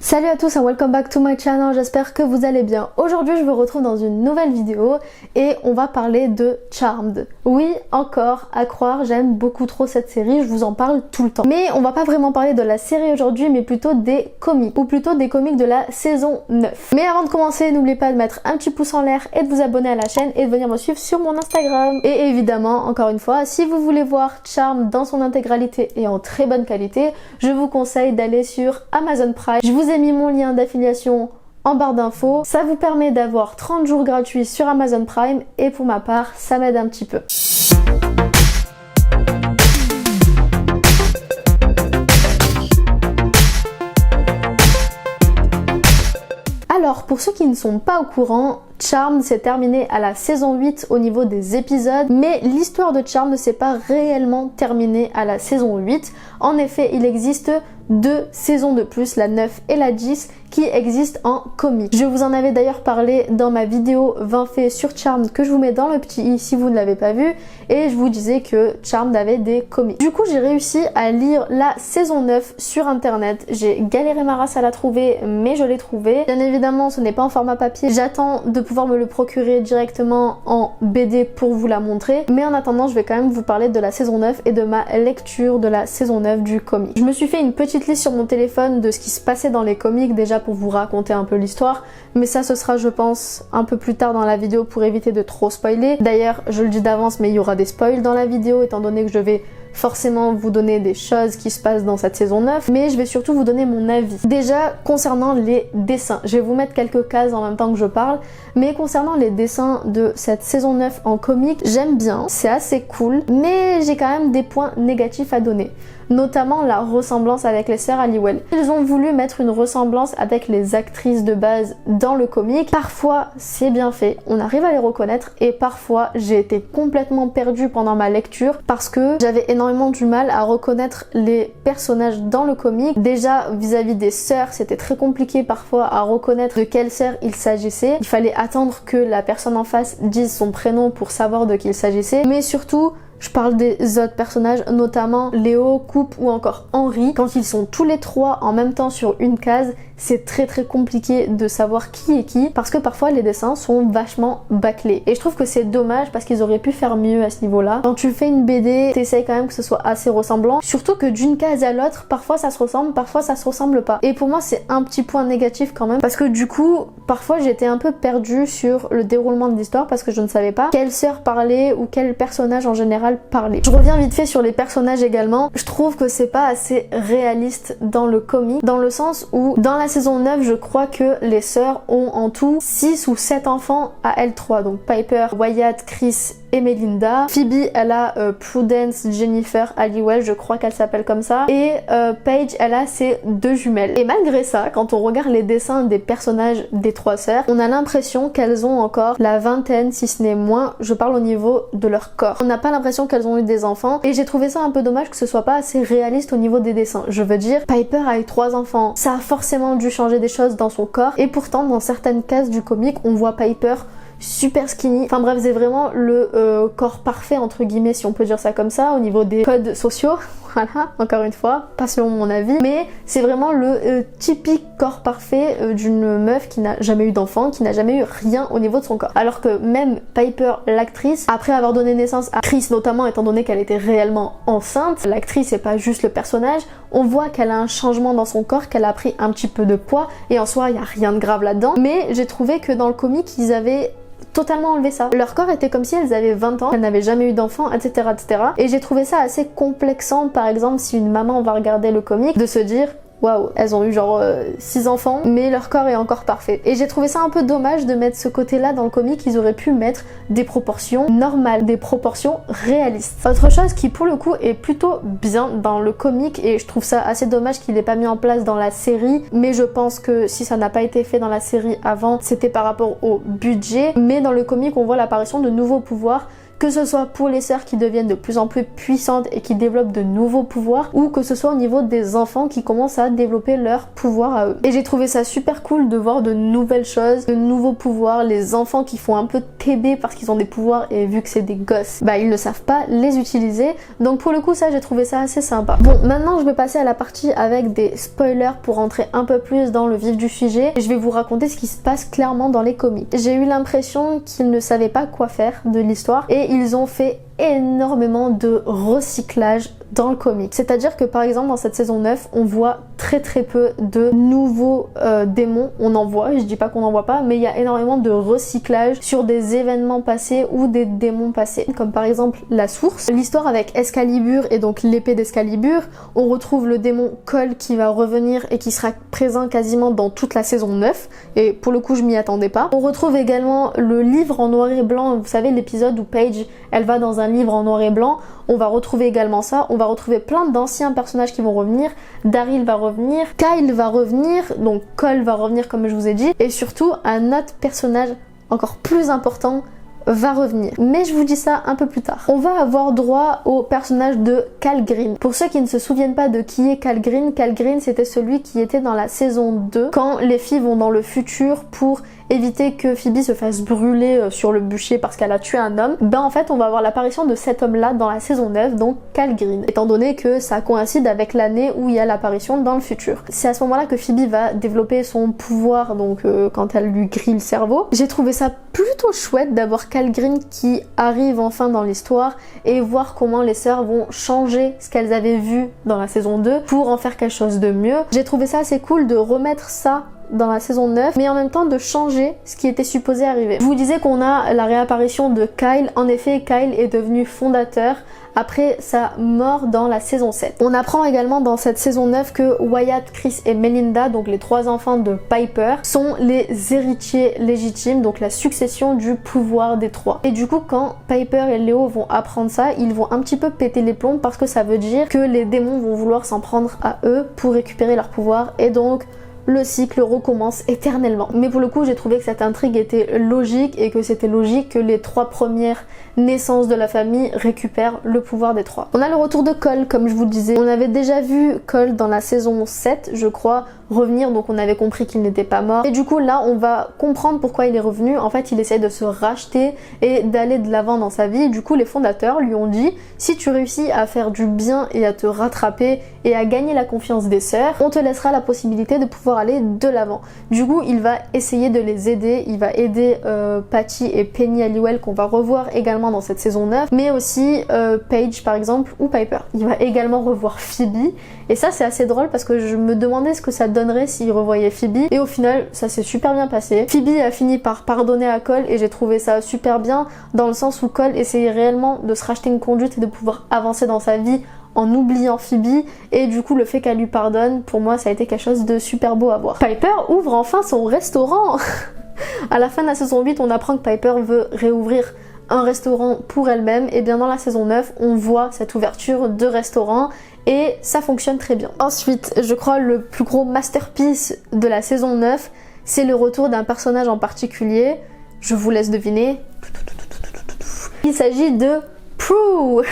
Salut à tous and welcome back to my channel, j'espère que vous allez bien. Aujourd'hui je vous retrouve dans une nouvelle vidéo et on va parler de Charmed. Oui, encore, à croire, j'aime beaucoup trop cette série, je vous en parle tout le temps. Mais on va pas vraiment parler de la série aujourd'hui, mais plutôt des comics, ou plutôt des comics de la saison 9. Mais avant de commencer, n'oubliez pas de mettre un petit pouce en l'air et de vous abonner à la chaîne et de venir me suivre sur mon Instagram. Et évidemment, encore une fois, si vous voulez voir Charmed dans son intégralité et en très bonne qualité, je vous conseille d'aller sur Amazon Prime. Je vous ai mis mon lien d'affiliation en barre d'infos. Ça vous permet d'avoir 30 jours gratuits sur Amazon Prime et pour ma part, ça m'aide un petit peu. Alors, pour ceux qui ne sont pas au courant, Charmed s'est terminé à la saison 8 au niveau des épisodes, mais l'histoire de Charmed ne s'est pas réellement terminée à la saison 8. En effet, il existe 2 saisons de plus, la 9 et la 10, qui existent en comics. Je vous en avais d'ailleurs parlé dans ma vidéo 20 faits sur Charmed que je vous mets dans le petit i si vous ne l'avez pas vu, et je vous disais que Charmed avait des comics. Du coup, j'ai réussi à lire la saison 9 sur internet. J'ai galéré ma race à la trouver, mais je l'ai trouvée. Bien évidemment, ce n'est pas en format papier. J'attends de pouvoir me le procurer directement en BD pour vous la montrer, mais en attendant, je vais quand même vous parler de la saison 9 et de ma lecture de la saison 9 du comic. Je me suis fait une petite liste sur mon téléphone de ce qui se passait dans les comics déjà pour vous raconter un peu l'histoire, mais ça ce sera je pense un peu plus tard dans la vidéo pour éviter de trop spoiler. D'ailleurs je le dis d'avance, mais il y aura des spoils dans la vidéo étant donné que je vais forcément vous donner des choses qui se passent dans cette saison 9, mais je vais surtout vous donner mon avis. Déjà concernant les dessins, je vais vous mettre quelques cases en même temps que je parle, mais concernant les dessins de cette saison 9 en comics, j'aime bien, c'est assez cool, mais j'ai quand même des points négatifs à donner. Notamment la ressemblance avec les sœurs Halliwell. Ils ont voulu mettre une ressemblance avec les actrices de base dans le comic. Parfois c'est bien fait, on arrive à les reconnaître, et parfois j'ai été complètement perdue pendant ma lecture parce que j'avais énormément du mal à reconnaître les personnages dans le comic. Déjà vis-à-vis des sœurs, c'était très compliqué parfois à reconnaître de quelle sœur il s'agissait. Il fallait attendre que la personne en face dise son prénom pour savoir de qui il s'agissait, mais surtout je parle des autres personnages, notamment Léo, Coupe ou encore Henri. Quand ils sont tous les trois en même temps sur une case, c'est très compliqué de savoir qui est qui, parce que parfois les dessins sont vachement bâclés. Et je trouve que c'est dommage parce qu'ils auraient pu faire mieux à ce niveau-là. Quand tu fais une BD, t'essayes quand même que ce soit assez ressemblant. Surtout que d'une case à l'autre, parfois ça se ressemble, parfois ça se ressemble pas. Et pour moi c'est un petit point négatif quand même, parce que du coup, parfois j'étais un peu perdue sur le déroulement de l'histoire parce que je ne savais pas quelle sœur parlait ou quel personnage en général parlait. Je reviens vite fait sur les personnages également. Je trouve que c'est pas assez réaliste dans le comic, dans le sens où dans la saison 9, je crois que les sœurs ont en tout 6 ou 7 enfants à elles 3. Donc Piper, Wyatt, Chris et Melinda. Phoebe, elle a Prudence, Jennifer, Halliwell, je crois qu'elle s'appelle comme ça. Et Paige, elle a ses 2 jumelles. Et malgré ça, quand on regarde les dessins des personnages des 3 sœurs, on a l'impression qu'elles ont encore la vingtaine, si ce n'est moins. Je parle au niveau de leur corps. On n'a pas l'impression qu'elles ont eu des enfants. Et j'ai trouvé ça un peu dommage que ce soit pas assez réaliste au niveau des dessins. Je veux dire, Piper a eu 3 enfants. Ça a forcément dû changer des choses dans son corps. Et pourtant, dans certaines cases du comic, on voit Piper super skinny. Enfin bref, c'est vraiment le corps parfait entre guillemets, si on peut dire ça comme ça, au niveau des codes sociaux. Voilà, encore une fois, pas selon mon avis, mais c'est vraiment le typique corps parfait d'une meuf qui n'a jamais eu d'enfant, qui n'a jamais eu rien au niveau de son corps. Alors que même Piper, l'actrice, après avoir donné naissance à Chris notamment, étant donné qu'elle était réellement enceinte, l'actrice c'est pas juste le personnage, on voit qu'elle a un changement dans son corps, qu'elle a pris un petit peu de poids, et en soi il y a rien de grave là-dedans, mais j'ai trouvé que dans le comic ils avaient totalement enlevé ça. Leur corps était comme si elles avaient 20 ans, elles n'avaient jamais eu d'enfants, etc., etc. Et j'ai trouvé ça assez complexant, par exemple, si une maman va regarder le comic, de se dire waouh, elles ont eu genre 6 enfants, mais leur corps est encore parfait. Et j'ai trouvé ça un peu dommage de mettre ce côté-là dans le comic. Ils auraient pu mettre des proportions normales, des proportions réalistes. Autre chose qui pour le coup est plutôt bien dans le comic, et je trouve ça assez dommage qu'il n'ait pas mis en place dans la série, mais je pense que si ça n'a pas été fait dans la série avant, c'était par rapport au budget. Mais dans le comic, on voit l'apparition de nouveaux pouvoirs que ce soit pour les sœurs qui deviennent de plus en plus puissantes et qui développent de nouveaux pouvoirs, ou que ce soit au niveau des enfants qui commencent à développer leur pouvoir à eux. Et j'ai trouvé ça super cool de voir de nouvelles choses, de nouveaux pouvoirs, les enfants qui font un peu TB parce qu'ils ont des pouvoirs et vu que c'est des gosses, bah ils ne savent pas les utiliser. Donc pour le coup ça j'ai trouvé ça assez sympa. Bon, maintenant je vais passer à la partie avec des spoilers pour rentrer un peu plus dans le vif du sujet et je vais vous raconter ce qui se passe clairement dans les comics. J'ai eu l'impression qu'ils ne savaient pas quoi faire de l'histoire et ils ont fait énormément de recyclage dans le comic. C'est-à-dire que par exemple dans cette saison 9, on voit très peu de nouveaux démons. On en voit, je dis pas qu'on en voit pas, mais il y a énormément de recyclage sur des événements passés ou des démons passés. Comme par exemple la source. L'histoire avec Excalibur et donc l'épée d'Excalibur. On retrouve le démon Cole qui va revenir et qui sera présent quasiment dans toute la saison 9. Et pour le coup je m'y attendais pas. On retrouve également le livre en noir et blanc. Vous savez l'épisode où Paige elle va dans un livre en noir et blanc. On va retrouver également ça, on va retrouver plein d'anciens personnages qui vont revenir, Daryl va revenir, Kyle va revenir, donc Cole va revenir comme je vous ai dit, et surtout un autre personnage encore plus important va revenir. Mais je vous dis ça un peu plus tard. On va avoir droit au personnage de Cal Green. Pour ceux qui ne se souviennent pas de qui est Cal Green c'était celui qui était dans la saison 2 quand les filles vont dans le futur pour éviter que Phoebe se fasse brûler sur le bûcher parce qu'elle a tué un homme. Ben en fait on va avoir l'apparition de cet homme là dans la saison 9, donc Cal Green, étant donné que ça coïncide avec l'année où il y a l'apparition dans le futur. C'est à ce moment là que Phoebe va développer son pouvoir, donc quand elle lui grille le cerveau. J'ai trouvé ça plutôt chouette d'avoir Cal Green qui arrive enfin dans l'histoire et voir comment les sœurs vont changer ce qu'elles avaient vu dans la saison 2 pour en faire quelque chose de mieux. J'ai trouvé ça assez cool de remettre ça dans la saison 9, mais en même temps de changer ce qui était supposé arriver. Je vous disais qu'on a la réapparition de Kyle. En effet, Kyle est devenu fondateur après sa mort dans la saison 7. On apprend également dans cette saison 9 que Wyatt, Chris et Melinda, donc les 3 enfants de Piper, sont les héritiers légitimes, donc la succession du pouvoir des 3. Et du coup, quand Piper et Leo vont apprendre ça, ils vont un petit peu péter les plombs parce que ça veut dire que les démons vont vouloir s'en prendre à eux pour récupérer leur pouvoir et donc le cycle recommence éternellement. Mais pour le coup, j'ai trouvé que cette intrigue était logique et que c'était logique que les 3 premières naissances de la famille récupèrent le pouvoir des 3. On a le retour de Cole, comme je vous le disais. On avait déjà vu Cole dans la saison 7, je crois, revenir, donc on avait compris qu'il n'était pas mort. Et du coup, là, on va comprendre pourquoi il est revenu. En fait, il essaie de se racheter et d'aller de l'avant dans sa vie. Du coup, les fondateurs lui ont dit, si tu réussis à faire du bien et à te rattraper et à gagner la confiance des sœurs, on te laissera la possibilité de pouvoir aller de l'avant. Du coup, il va essayer de les aider. Il va aider Patty et Penny Halliwell qu'on va revoir également dans cette saison 9, mais aussi Paige par exemple ou Piper. Il va également revoir Phoebe et ça c'est assez drôle parce que je me demandais ce que ça donnerait s'il revoyait Phoebe et au final ça s'est super bien passé. Phoebe a fini par pardonner à Cole et j'ai trouvé ça super bien dans le sens où Cole essayait réellement de se racheter une conduite et de pouvoir avancer dans sa vie en oubliant Phoebe et du coup le fait qu'elle lui pardonne, pour moi ça a été quelque chose de super beau à voir. Piper ouvre enfin son restaurant. À la fin de la saison 8 on apprend que Piper veut réouvrir un restaurant pour elle-même et bien dans la saison 9 on voit cette ouverture de restaurant et ça fonctionne très bien. Ensuite je crois le plus gros masterpiece de la saison 9 c'est le retour d'un personnage en particulier, je vous laisse deviner. Il s'agit de Prue.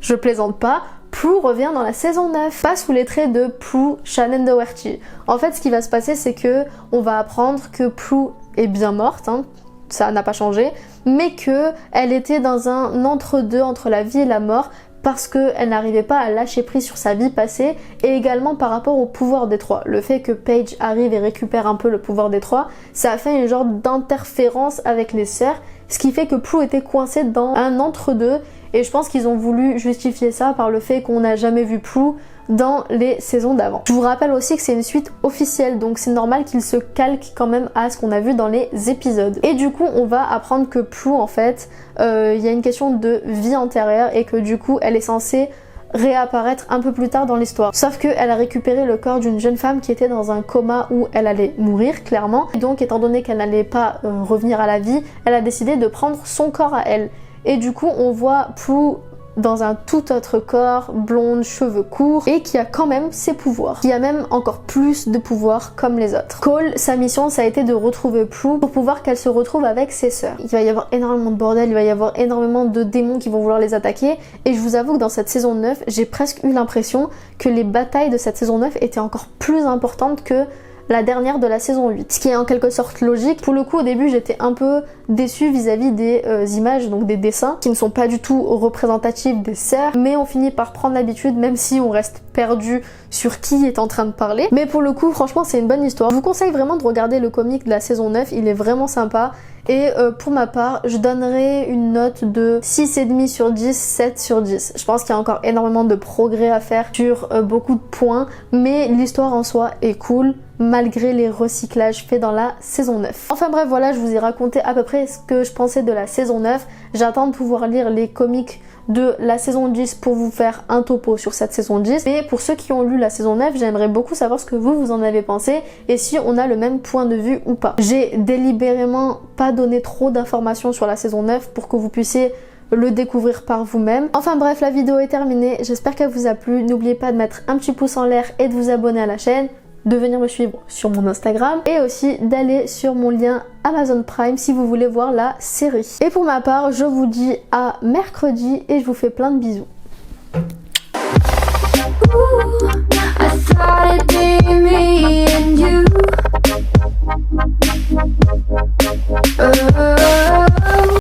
Je plaisante pas, Prue revient dans la saison 9, pas sous les traits de Prue Shannon Doherty. En fait ce qui va se passer c'est que on va apprendre que Prue est bien morte, hein, ça n'a pas changé, mais que elle était dans un entre-deux entre la vie et la mort parce qu'elle n'arrivait pas à lâcher prise sur sa vie passée et également par rapport au pouvoir des 3. Le fait que Paige arrive et récupère un peu le pouvoir des 3, ça a fait une genre d'interférence avec les sœurs, ce qui fait que Prue était coincée dans un entre-deux et je pense qu'ils ont voulu justifier ça par le fait qu'on n'a jamais vu Prue dans les saisons d'avant. Je vous rappelle aussi que c'est une suite officielle, donc c'est normal qu'il se calque quand même à ce qu'on a vu dans les épisodes. Et du coup on va apprendre que Prue en fait, il y a une question de vie antérieure et que du coup elle est censée réapparaître un peu plus tard dans l'histoire. Sauf qu'elle a récupéré le corps d'une jeune femme qui était dans un coma où elle allait mourir clairement. Et donc étant donné qu'elle n'allait pas revenir à la vie, elle a décidé de prendre son corps à elle. Et du coup on voit Prue dans un tout autre corps, blonde, cheveux courts, et qui a quand même ses pouvoirs, qui a même encore plus de pouvoirs comme les autres. Cole, sa mission ça a été de retrouver Prue pour pouvoir qu'elle se retrouve avec ses sœurs. Il va y avoir énormément de bordel, il va y avoir énormément de démons qui vont vouloir les attaquer, et je vous avoue que dans cette saison 9, j'ai presque eu l'impression que les batailles de cette saison 9 étaient encore plus importantes que la dernière de la saison 8, ce qui est en quelque sorte logique. Pour le coup, au début, j'étais un peu déçue vis-à-vis des images, donc des dessins, qui ne sont pas du tout représentatifs des sœurs, mais on finit par prendre l'habitude, même si on reste perdu sur qui est en train de parler. Mais pour le coup, franchement, c'est une bonne histoire. Je vous conseille vraiment de regarder le comic de la saison 9, il est vraiment sympa. Et pour ma part, je donnerai une note de 6,5 sur 10, 7 sur 10. Je pense qu'il y a encore énormément de progrès à faire sur beaucoup de points, mais l'histoire en soi est cool, malgré les recyclages faits dans la saison 9. Enfin bref, voilà, je vous ai raconté à peu près ce que je pensais de la saison 9. J'attends de pouvoir lire les comics de la saison 10 pour vous faire un topo sur cette saison 10. Mais pour ceux qui ont lu la saison 9, j'aimerais beaucoup savoir ce que vous en avez pensé et si on a le même point de vue ou pas. J'ai délibérément pas donné trop d'informations sur la saison 9 pour que vous puissiez le découvrir par vous-même. Enfin bref, la vidéo est terminée, j'espère qu'elle vous a plu. N'oubliez pas de mettre un petit pouce en l'air et de vous abonner à la chaîne, de venir me suivre sur mon Instagram et aussi d'aller sur mon lien Amazon Prime si vous voulez voir la série. Et pour ma part, je vous dis à mercredi et je vous fais plein de bisous. Ooh, I thought it'd be me and you.